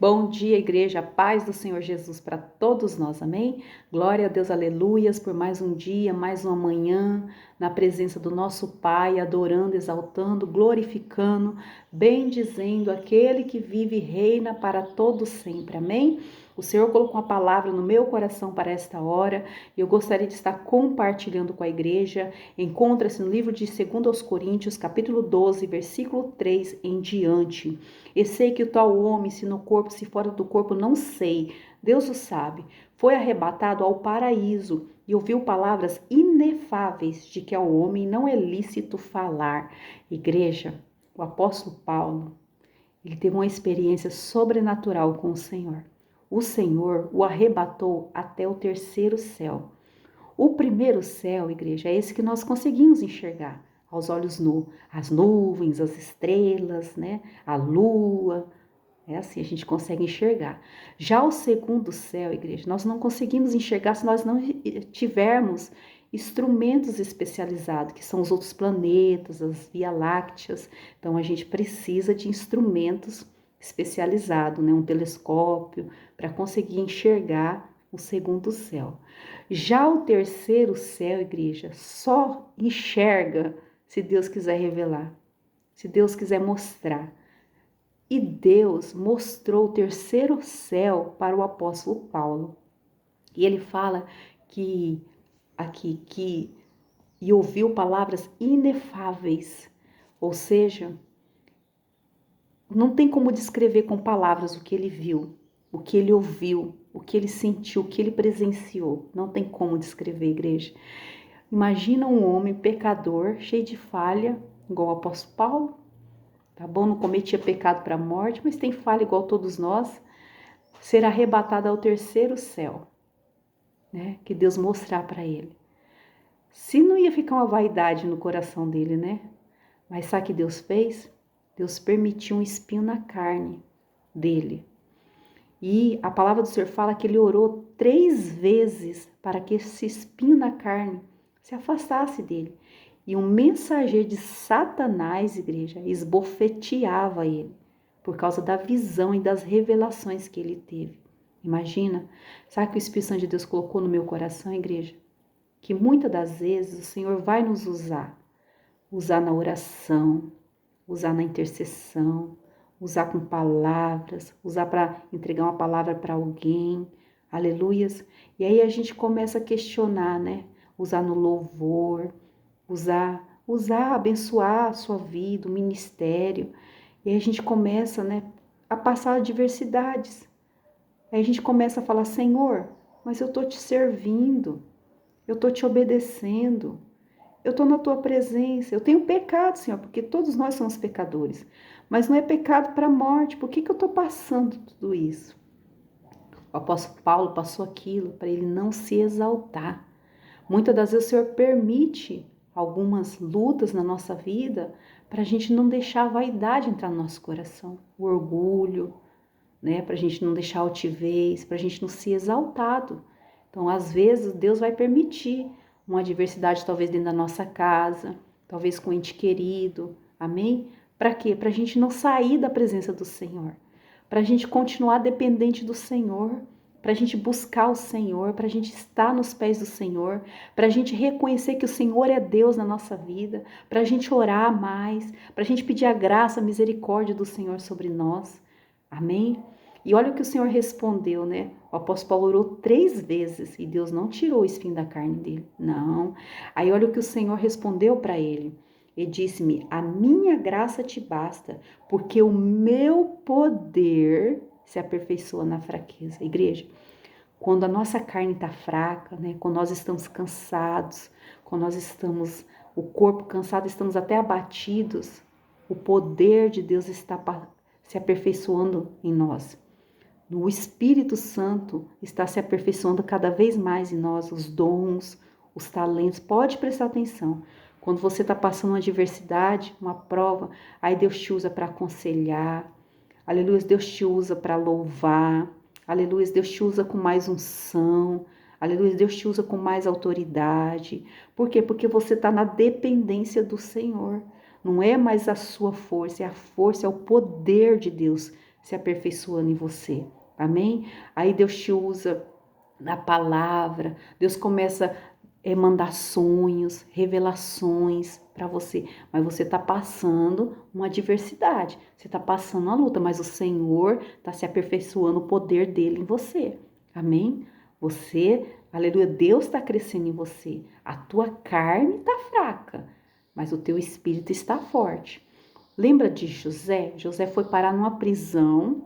Bom dia, igreja, paz do Senhor Jesus para todos nós, amém? Glória a Deus, aleluias, por mais um dia, mais uma manhã, na presença do nosso Pai, adorando, exaltando, glorificando, bendizendo aquele que vive e reina para todo sempre, amém? O Senhor colocou uma palavra no meu coração para esta hora e eu gostaria de estar compartilhando com a igreja. Encontra-se no livro de 2 Coríntios, capítulo 12, versículo 3 em diante. E sei que o tal homem, se no corpo, se fora do corpo, não sei, Deus o sabe, foi arrebatado ao paraíso e ouviu palavras inefáveis de que ao homem não é lícito falar. Igreja, o apóstolo Paulo, ele teve uma experiência sobrenatural com o Senhor. O Senhor o arrebatou até o terceiro céu. O primeiro céu, igreja, é esse que nós conseguimos enxergar aos olhos nus, as nuvens, as estrelas, né? A lua, é assim, a gente consegue enxergar. Já o segundo céu, igreja, nós não conseguimos enxergar se nós não tivermos instrumentos especializados, que são os outros planetas, as Via Lácteas. Então, a gente precisa de instrumentos especializados, né? Um telescópio, para conseguir enxergar o segundo céu. Já o terceiro céu, igreja, só enxerga se Deus quiser revelar, se Deus quiser mostrar. E Deus mostrou o terceiro céu para o apóstolo Paulo. E ele fala que e ouviu palavras inefáveis, ou seja, não tem como descrever com palavras o que ele viu, o que ele ouviu, o que ele sentiu, o que ele presenciou. Não tem como descrever, igreja. Imagina um homem pecador, cheio de falha, igual o apóstolo Paulo, tá bom? Não cometia pecado para a morte, mas tem falha igual todos nós, ser arrebatado ao terceiro céu, né? Que Deus mostrar para ele. Se não ia ficar uma vaidade no coração dele, né? Mas sabe o que Deus fez? Deus permitiu um espinho na carne dele. E a palavra do Senhor fala que ele orou 3 vezes para que esse espinho na carne se afastasse dele. E um mensageiro de Satanás, igreja, esbofeteava ele por causa da visão e das revelações que ele teve. Imagina, sabe o que o Espírito Santo de Deus colocou no meu coração, igreja? Que muitas das vezes o Senhor vai nos usar na oração, usar na intercessão, usar com palavras, usar para entregar uma palavra para alguém, aleluias. E aí a gente começa a questionar, né? Usar no louvor, usar, abençoar a sua vida, o ministério. E aí a gente começa, né, a passar adversidades. Aí a gente começa a falar, Senhor, mas eu estou te servindo, eu estou te obedecendo, eu estou na tua presença, eu tenho pecado, Senhor, porque todos nós somos pecadores, mas não é pecado para a morte, por que eu estou passando tudo isso? O apóstolo Paulo passou aquilo para ele não se exaltar. Muitas das vezes o Senhor permite algumas lutas na nossa vida para a gente não deixar a vaidade entrar no nosso coração, o orgulho, né? Para a gente não deixar a altivez, para a gente não ser exaltado. Então, às vezes, Deus vai permitir uma adversidade, talvez dentro da nossa casa, talvez com um ente querido, amém? Para quê? Para a gente não sair da presença do Senhor, para a gente continuar dependente do Senhor, para a gente buscar o Senhor, para a gente estar nos pés do Senhor, para a gente reconhecer que o Senhor é Deus na nossa vida, para a gente orar mais, para a gente pedir a graça, a misericórdia do Senhor sobre nós, amém? E olha o que o Senhor respondeu, né? O apóstolo Paulo orou 3 vezes e Deus não tirou o espinho da carne dele, não. Aí olha o que o Senhor respondeu para ele. Ele disse-me, a minha graça te basta, porque o meu poder se aperfeiçoa na fraqueza. Igreja, quando a nossa carne está fraca, né? Quando nós estamos cansados, quando nós estamos, o corpo cansado, estamos até abatidos, o poder de Deus está se aperfeiçoando em nós. O Espírito Santo está se aperfeiçoando cada vez mais em nós, os dons, os talentos. Pode prestar atenção. Quando você está passando uma adversidade, uma prova, aí Deus te usa para aconselhar. Aleluia, Deus te usa para louvar. Aleluia, Deus te usa com mais unção. Aleluia, Deus te usa com mais autoridade. Por quê? Porque você está na dependência do Senhor. Não é mais a sua força, é a força, é o poder de Deus se aperfeiçoando em você. Amém? Aí Deus te usa na palavra, Deus começa a mandar sonhos, revelações para você, mas você está passando uma adversidade, você está passando uma luta, mas o Senhor está se aperfeiçoando o poder dele em você. Amém? Você, aleluia, Deus está crescendo em você. A tua carne está fraca, mas o teu espírito está forte. Lembra de José? José foi parar numa prisão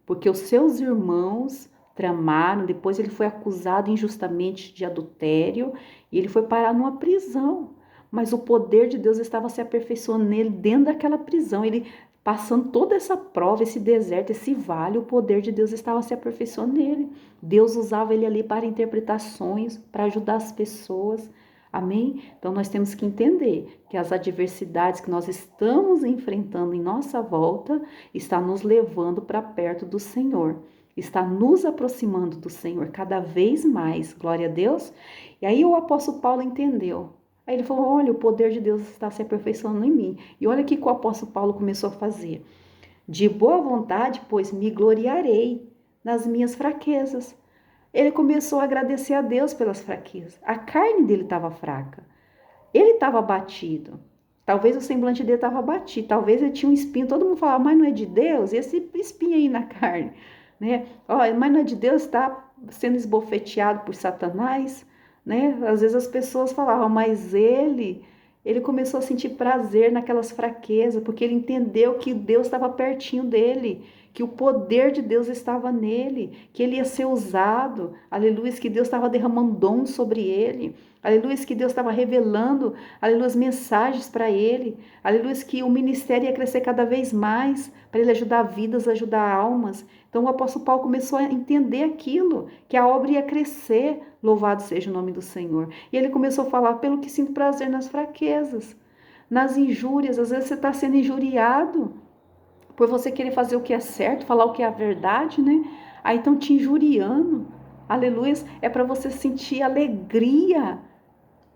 porque os seus irmãos tramaram, depois ele foi acusado injustamente de adultério e ele foi parar numa prisão. Mas o poder de Deus estava se aperfeiçoando nele dentro daquela prisão. Ele passando toda essa prova, esse deserto, esse vale, o poder de Deus estava se aperfeiçoando nele. Deus usava ele ali para interpretar sonhos, para ajudar as pessoas. Amém? Então nós temos que entender que as adversidades que nós estamos enfrentando em nossa volta está nos levando para perto do Senhor, está nos aproximando do Senhor cada vez mais, glória a Deus. E aí o apóstolo Paulo entendeu. Aí ele falou, olha, o poder de Deus está se aperfeiçoando em mim. E olha o que o apóstolo Paulo começou a fazer. De boa vontade, pois me gloriarei nas minhas fraquezas. Ele começou a agradecer a Deus pelas fraquezas. A carne dele estava fraca. Ele estava abatido. Talvez o semblante dele estava abatido. Talvez ele tinha um espinho. Todo mundo falava, mas não é de Deus? E esse espinho aí na carne, né? Mas não é de Deus, está sendo esbofeteado por Satanás, né? Às vezes as pessoas falavam, mas ele começou a sentir prazer naquelas fraquezas, porque ele entendeu que Deus estava pertinho dele, que o poder de Deus estava nele, que ele ia ser usado, aleluia, que Deus estava derramando dons sobre ele, aleluia, que Deus estava revelando, aleluia, mensagens para ele, aleluia, que o ministério ia crescer cada vez mais, para ele ajudar vidas, ajudar almas. Então o apóstolo Paulo começou a entender aquilo, que a obra ia crescer, louvado seja o nome do Senhor. E ele começou a falar, pelo que sinto prazer nas fraquezas, nas injúrias, às vezes você está sendo injuriado, por você querer fazer o que é certo, falar o que é a verdade, né? Aí estão te injuriando, aleluia, é para você sentir alegria,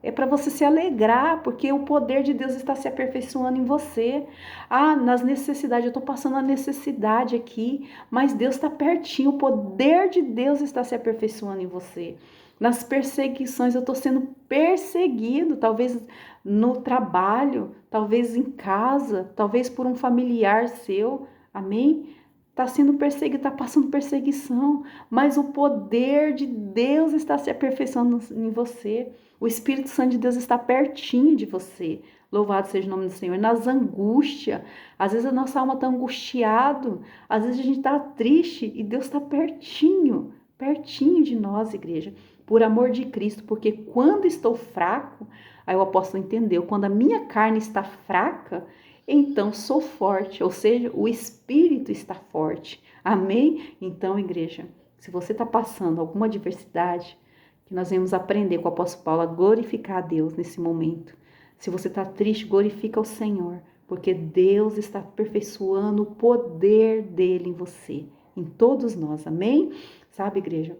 é para você se alegrar, porque o poder de Deus está se aperfeiçoando em você. Ah, nas necessidades, eu estou passando a necessidade aqui, mas Deus está pertinho, o poder de Deus está se aperfeiçoando em você. Nas perseguições, eu estou sendo perseguido, talvez no trabalho, talvez em casa, talvez por um familiar seu, amém? Está sendo perseguido, está passando perseguição, mas o poder de Deus está se aperfeiçoando em você. O Espírito Santo de Deus está pertinho de você. Louvado seja o nome do Senhor. Nas angústias, às vezes a nossa alma está angustiada, às vezes a gente está triste e Deus está pertinho, pertinho de nós, igreja, por amor de Cristo, porque quando estou fraco, aí o apóstolo entendeu, quando a minha carne está fraca, então sou forte, ou seja, o Espírito está forte. Amém? Então, igreja, se você está passando alguma adversidade, que nós vamos aprender com o apóstolo Paulo a glorificar a Deus nesse momento. Se você está triste, glorifica o Senhor, porque Deus está aperfeiçoando o poder dele em você, em todos nós. Amém? Sabe, igreja?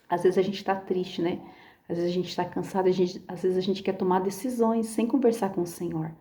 Às vezes a gente está triste, né? Às vezes a gente está cansado, às vezes a gente quer tomar decisões sem conversar com o Senhor.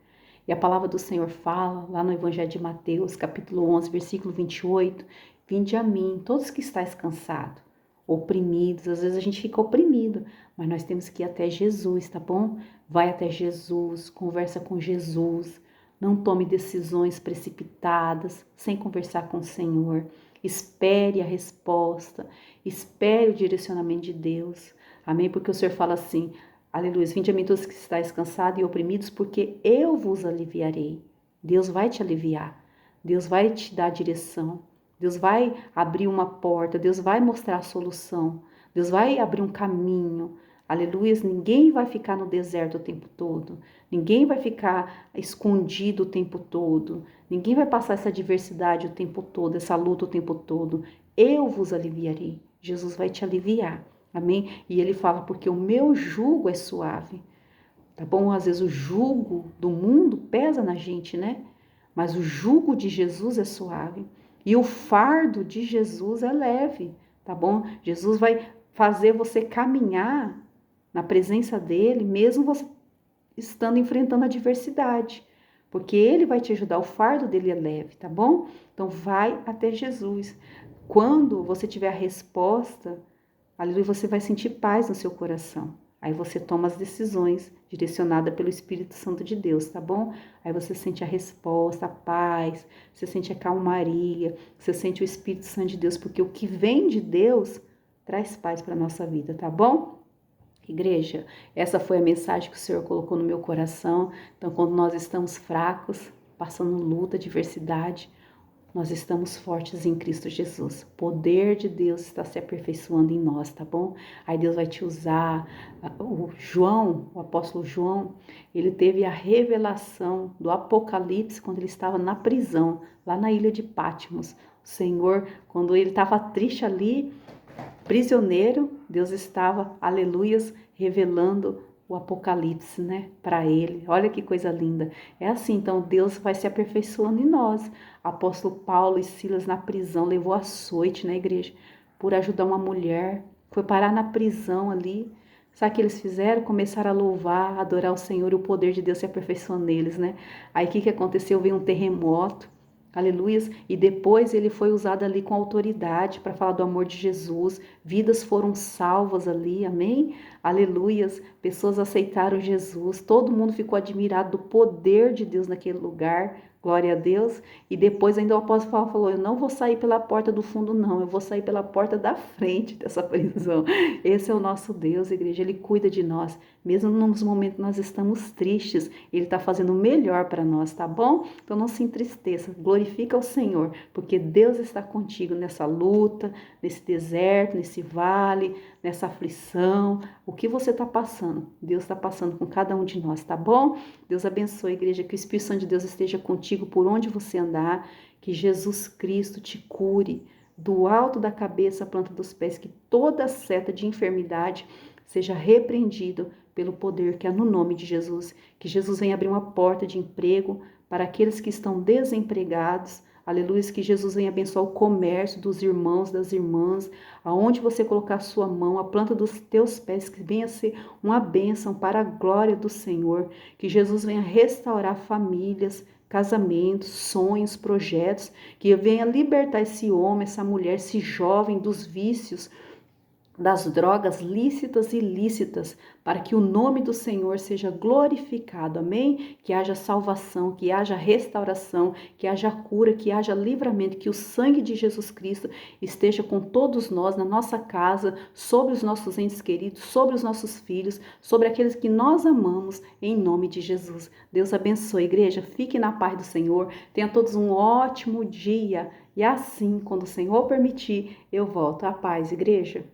E a palavra do Senhor fala, lá no Evangelho de Mateus, capítulo 11, versículo 28, vinde a mim, todos que estáis cansados, oprimidos, às vezes a gente fica oprimido, mas nós temos que ir até Jesus, tá bom? Vai até Jesus, conversa com Jesus, não tome decisões precipitadas, sem conversar com o Senhor. Espere a resposta, espere o direcionamento de Deus, amém? Porque o Senhor fala assim, aleluia, vinde a mim todos que estáis cansados e oprimidos, porque eu vos aliviarei. Deus vai te aliviar, Deus vai te dar direção, Deus vai abrir uma porta, Deus vai mostrar a solução, Deus vai abrir um caminho, aleluia. Ninguém vai ficar no deserto o tempo todo, ninguém vai ficar escondido o tempo todo, ninguém vai passar essa adversidade o tempo todo, essa luta o tempo todo. Eu vos aliviarei, Jesus vai te aliviar. Amém? E ele fala, porque o meu jugo é suave. Tá bom? Às vezes o jugo do mundo pesa na gente, né? Mas o jugo de Jesus é suave. E o fardo de Jesus é leve, tá bom? Jesus vai fazer você caminhar na presença dele, mesmo você estando enfrentando a adversidade. porque Ele vai te ajudar, o fardo dele é leve, tá bom? Então vai até Jesus. Quando você tiver a resposta, aleluia, você vai sentir paz no seu coração. Aí você toma as decisões direcionadas pelo Espírito Santo de Deus, tá bom? Aí você sente a resposta, a paz, você sente a calmaria, você sente o Espírito Santo de Deus, porque o que vem de Deus traz paz para a nossa vida, tá bom? Igreja, essa foi a mensagem que o Senhor colocou no meu coração. Então, quando nós estamos fracos, passando luta, adversidade, nós estamos fortes em Cristo Jesus. O poder de Deus está se aperfeiçoando em nós, tá bom? Aí Deus vai te usar. O João, o apóstolo João, ele teve a revelação do Apocalipse quando ele estava na prisão, lá na ilha de Patmos. O Senhor, quando ele estava triste ali, prisioneiro, Deus estava, aleluias, revelando o Apocalipse, né, para ele. Olha que coisa linda. É assim, então Deus vai se aperfeiçoando em nós. Apóstolo Paulo e Silas na prisão levou açoite na igreja por ajudar uma mulher. Foi parar na prisão ali. Sabe o que eles fizeram? Começaram a louvar, a adorar o Senhor e o poder de Deus se aperfeiçoou neles, né? Aí o que aconteceu? Veio um terremoto. Aleluias. E depois ele foi usado ali com autoridade para falar do amor de Jesus. Vidas foram salvas ali, amém? Aleluias. Pessoas aceitaram Jesus. Todo mundo ficou admirado do poder de Deus naquele lugar. Glória a Deus. E depois ainda o apóstolo Paulo falou, eu não vou sair pela porta do fundo não, eu vou sair pela porta da frente dessa prisão. Esse é o nosso Deus, igreja, Ele cuida de nós. Mesmo nos momentos que nós estamos tristes, Ele está fazendo o melhor para nós, tá bom? Então não se entristeça, glorifica o Senhor, porque Deus está contigo nessa luta, nesse deserto, nesse vale, nessa aflição. O que você está passando? Deus está passando com cada um de nós, tá bom? Deus abençoe, igreja, que o Espírito Santo de Deus esteja contigo por onde você andar, que Jesus Cristo te cure do alto da cabeça à planta dos pés, que toda seta de enfermidade seja repreendido pelo poder que há no nome de Jesus. Que Jesus venha abrir uma porta de emprego para aqueles que estão desempregados. Aleluia, que Jesus venha abençoar o comércio dos irmãos, das irmãs, aonde você colocar a sua mão, a planta dos teus pés, que venha ser uma bênção para a glória do Senhor. Que Jesus venha restaurar famílias, casamentos, sonhos, projetos, que venha libertar esse homem, essa mulher, esse jovem dos vícios, das drogas lícitas e ilícitas, para que o nome do Senhor seja glorificado, amém? Que haja salvação, que haja restauração, que haja cura, que haja livramento, que o sangue de Jesus Cristo esteja com todos nós, na nossa casa, sobre os nossos entes queridos, sobre os nossos filhos, sobre aqueles que nós amamos, em nome de Jesus. Deus abençoe, igreja, fique na paz do Senhor, tenha todos um ótimo dia, e assim, quando o Senhor permitir, eu volto. A paz, igreja.